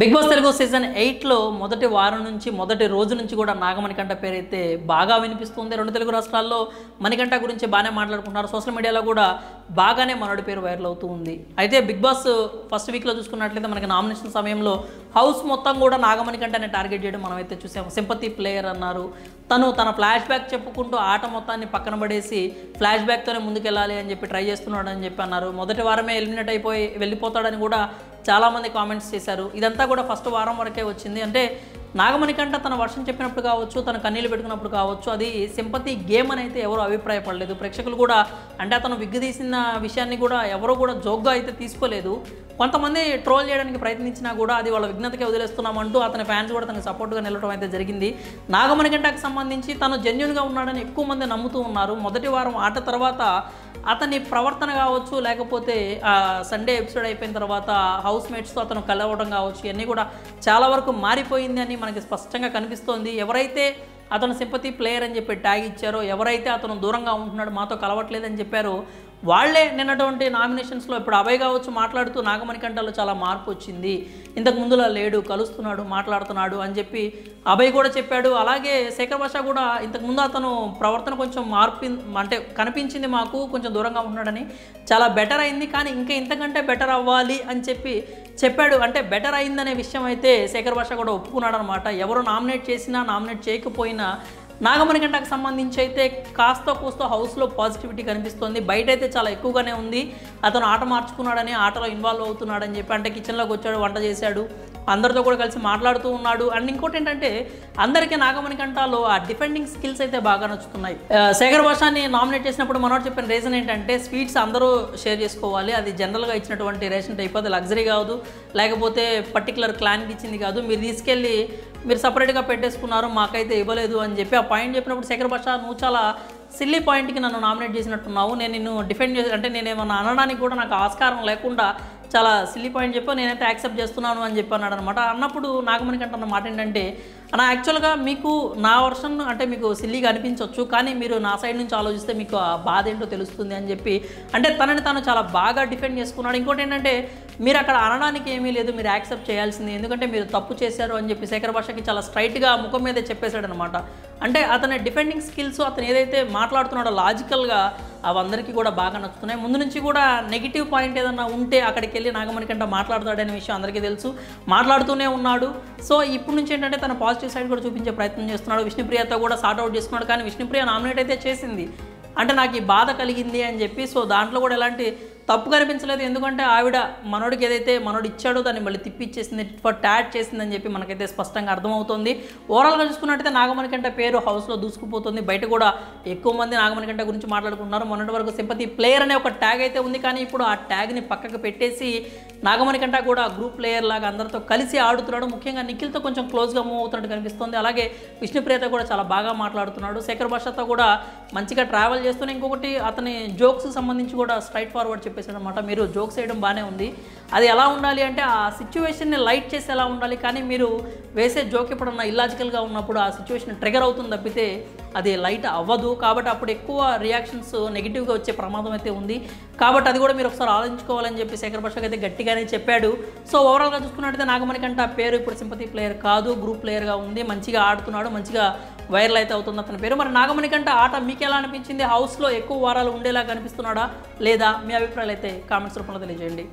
Big boss Telugu season 8లో మొదటి వారం నుంచి మొదటి రోజు నుంచి కూడా నాగమణికంఠ పేరైతే బాగా వినిపిస్తుంది. రెండు తెలుగు రాష్ట్రాల్లో మణికంఠ గురించి బాగానే మాట్లాడుకుంటున్నారు. సోషల్ మీడియాలో కూడా బాగానే మనోడి పేరు వైరల్ అవుతూ ఉంది. అయితే బిగ్ బాస్ ఫస్ట్ వీక్లో చూసుకున్నట్లయితే మనకి నామినేషన్ సమయంలో హౌస్ మొత్తం కూడా నాగమణికంఠని టార్గెట్ చేయడం మనమైతే చూసాము. సింపతి ప్లేయర్ అన్నారు. తన ఫ్లాష్ బ్యాక్ చెప్పుకుంటూ ఆట మొత్తాన్ని పక్కన పడేసి ఫ్లాష్ బ్యాక్తోనే ముందుకెళ్ళాలి అని చెప్పి ట్రై చేస్తున్నాడు అని చెప్పి అన్నారు. మొదటి వారమే ఎలిమినేట్ అయిపోయి వెళ్ళిపోతాడని కూడా చాలామంది కామెంట్స్ చేశారు. ఇదంతా కూడా ఫస్ట్ వారం వరకే వచ్చింది. అంటే నాగమణికంఠ తన వర్షం చెప్పినప్పుడు కావచ్చు, తన కన్నీళ్ళు పెట్టుకున్నప్పుడు కావచ్చు, అది సింపతి గేమ్ అని అయితే ఎవరు అభిప్రాయపడలేదు. ప్రేక్షకులు కూడా అంటే అతను విగ్గదీసిన విషయాన్ని కూడా ఎవరు కూడా జోక్గా అయితే తీసుకోలేదు. కొంతమంది ట్రోల్ చేయడానికి ప్రయత్నించినా కూడా అది వాళ్ళ విఘ్నతకే వదిలేస్తున్నామంటూ అతని ఫ్యాన్స్ కూడా తనకు సపోర్ట్గా నిలవడం అయితే జరిగింది. నాగమణికంఠకి సంబంధించి తను జెన్యూన్గా ఉన్నాడని ఎక్కువ మంది నమ్ముతూ ఉన్నారు. మొదటి వారం ఆట తర్వాత అతని ప్రవర్తన కావచ్చు, లేకపోతే సండే ఎపిసోడ్ అయిపోయిన తర్వాత హౌస్ మేట్స్తో అతను కలవడం కావచ్చు, ఇవన్నీ కూడా చాలా వరకు మారిపోయింది అని మనకి స్పష్టంగా కనిపిస్తోంది. ఎవరైతే అతను సింపతి ప్లేయర్ అని చెప్పి ట్యాగ్ ఇచ్చారో, ఎవరైతే అతను దూరంగా ఉంటున్నాడు, మాతో కలవట్లేదని చెప్పారో వాళ్లే నిన్నటువంటి నామినేషన్స్లో ఇప్పుడు అభయ్ కావచ్చు మాట్లాడుతూ నాగమణికంఠలో చాలా మార్పు వచ్చింది, ఇంతకు ముందులా లేడు, కలుస్తున్నాడు, మాట్లాడుతున్నాడు అని చెప్పి అభయ్ కూడా చెప్పాడు. అలాగే శేఖర్ భాష కూడా ఇంతకుముందు అతను ప్రవర్తన కొంచెం మార్పు అంటే కనిపించింది మాకు, కొంచెం దూరంగా ఉన్నాడని, చాలా బెటర్ అయింది, కానీ ఇంకా ఇంతకంటే బెటర్ అవ్వాలి అని చెప్పాడు. అంటే బెటర్ అయిందనే విషయం అయితే శేఖర్ భాష కూడా ఒప్పుకున్నాడు అనమాట. ఎవరు నామినేట్ చేసినా నామినేట్ చేయకపోయినా నాగమణికంఠకు సంబంధించి అయితే కాస్త కూస్తో హౌస్లో పాజిటివిటీ కనిపిస్తుంది. బయట అయితే చాలా ఎక్కువగానే ఉంది. అతను ఆట మార్చుకున్నాడని, ఆటలో ఇన్వాల్వ్ అవుతున్నాడని చెప్పి, అంటే కిచెన్లోకి వచ్చాడు, వంట చేశాడు, అందరితో కూడా కలిసి మాట్లాడుతూ ఉన్నాడు. అండ్ ఇంకోటి ఏంటంటే అందరికీ నాగమణికంఠలో ఆ డిఫెండింగ్ స్కిల్స్ అయితే బాగా నచ్చుతున్నాయి. శేఖర్ భాషని నామినేట్ చేసినప్పుడు మనోడు చెప్పిన రీజన్ ఏంటంటే స్వీట్స్ అందరూ షేర్ చేసుకోవాలి, అది జనరల్గా ఇచ్చినటువంటి రేషన్ టైప్, అది లగ్జరీ కాదు, లేకపోతే పర్టికులర్ క్లాన్కి ఇచ్చింది కాదు, మీరు తీసుకెళ్ళి మీరు సపరేట్గా పెట్టేసుకున్నారు, మాకైతే ఇవ్వలేదు అని చెప్పి ఆ పాయింట్ చెప్పినప్పుడు శేఖర్ భాష నువ్వు చాలా సిల్లీ పాయింట్కి నన్ను నామినేట్ చేసినట్టున్నావు, నేను నిన్ను డిఫెండ్ చేసి అంటే నేనేమన్నా అనడానికి కూడా నాకు ఆస్కారం లేకుండా చాలా సిల్లీ పాయింట్ చెప్పి నేనైతే యాక్సెప్ట్ చేస్తున్నాను అని చెప్పి అన్నాడు అనమాట. అన్నప్పుడు నాగమణికంఠ అన్న మాట ఏంటంటే, అన్న యాక్చువల్గా మీకు నా వర్షన్ అంటే మీకు సిల్లీగా అనిపించవచ్చు, కానీ మీరు నా సైడ్ నుంచి ఆలోచిస్తే మీకు ఆ బాధ ఏంటో తెలుస్తుంది అని చెప్పి, అంటే తనని తాను చాలా బాగా డిఫెండ్ చేసుకున్నాడు. ఇంకోటి ఏంటంటే మీరు అక్కడ అనడానికి ఏమీ లేదు, మీరు యాక్సెప్ట్ చేయాల్సింది, ఎందుకంటే మీరు తప్పు చేశారు అని చెప్పి శేఖర్ భాషకి చాలా స్ట్రైట్గా ముఖం మీదే చెప్పేశాడు అనమాట. అంటే అతని డిఫెండింగ్ స్కిల్స్, అతను ఏదైతే మాట్లాడుతున్నాడో లాజికల్గా అవందరికీ కూడా బాగా నచ్చుతున్నాయి. ముందు నుంచి కూడా నెగిటివ్ పాయింట్ ఏదన్నా ఉంటే అక్కడికి వెళ్ళి నాగమణికంఠ మాట్లాడతాడనే విషయం అందరికీ తెలుసు, మాట్లాడుతూనే ఉన్నాడు. సో ఇప్పుడు నుంచి ఏంటంటే తన పాజిటివ్ సైడ్ కూడా చూపించే ప్రయత్నం చేస్తున్నాడు. విష్ణుప్రియతో కూడా సార్ట్అవుట్ చేసుకున్నాడు, కానీ విష్ణుప్రియ నామినేట్ అయితే చేసింది, అంటే నాకు ఈ బాధ కలిగింది అని చెప్పి. సో దాంట్లో కూడా ఎలాంటి తప్పు కనిపించలేదు, ఎందుకంటే ఆవిడ మనోడికి ఏదైతే మనోడు ఇచ్చాడో దాన్ని మళ్ళీ తిప్పిచ్చేసింది, ఫర్ ట్యాట్ చేసిందని చెప్పి మనకైతే స్పష్టంగా అర్థమవుతుంది. ఓవరాల్గా చూసుకున్నట్టయితే నాగమణికంఠ పేరు హౌస్లో దూసుకుపోతుంది. బయట కూడా ఎక్కువ మంది నాగమణికంఠ గురించి మాట్లాడుకుంటున్నారు. మొన్నటి వరకు సింపతి ప్లేయర్ అనే ఒక ట్యాగ్ అయితే ఉంది, కానీ ఇప్పుడు ఆ ట్యాగ్ని పక్కకు పెట్టేసి నాగమణికంఠ కూడా గ్రూప్ ప్లేయర్ లాగా అందరితో కలిసి ఆడుతున్నాడు. ముఖ్యంగా నిఖిల్తో కొంచెం క్లోజ్గా మూవ్ అవుతున్నట్టు కనిపిస్తుంది. అలాగే విష్ణుప్రియతో కూడా చాలా బాగా మాట్లాడుతున్నాడు. శేఖర్ భాషతో కూడా మంచిగా ట్రావెల్ చేస్తూనే, ఇంకొకటి అతని జోక్స్ సంబంధించి కూడా స్ట్రైట్ ఫార్వర్డ్ చెప్పేసాడు అనమాట. మీరు జోక్స్ వేయడం బాగానే ఉంది, అది ఎలా ఉండాలి అంటే ఆ సిచ్యువేషన్ని లైట్ చేసి ఎలా ఉండాలి, కానీ మీరు వేసే జోక్ ఎప్పుడన్నా ఇల్లాజికల్గా ఉన్నప్పుడు ఆ సిచ్యువేషన్ ట్రిగర్ అవుతుంది తప్పితే అది లైట్ అవ్వదు. కాబట్టి అప్పుడు ఎక్కువ రియాక్షన్స్ నెగిటివ్గా వచ్చే ప్రమాదం అయితే ఉంది. కాబట్టి అది కూడా మీరు ఒకసారి ఆలోచించుకోవాలని చెప్పి శేఖర్ భాషకి అయితే గట్టిగానే చెప్పాడు. సో ఓవరాల్గా చూసుకున్నట్టయితే నాగమణికంఠ పేరు ఇప్పుడు సింపతి ప్లేయర్ కాదు, గ్రూప్ ప్లేయర్గా ఉంది, మంచిగా ఆడుతున్నాడు, మంచిగా వైరల్ అయితే అవుతుంది అతని పేరు. మరి నాగమణికంఠ ఆట మీకు ఎలా అనిపించింది? హౌస్లో ఎక్కువ వారాలు ఉండేలా కనిపిస్తున్నాడా లేదా? మీ అభిప్రాయాలు అయితే కామెంట్స్ రూపంలో తెలియజేయండి.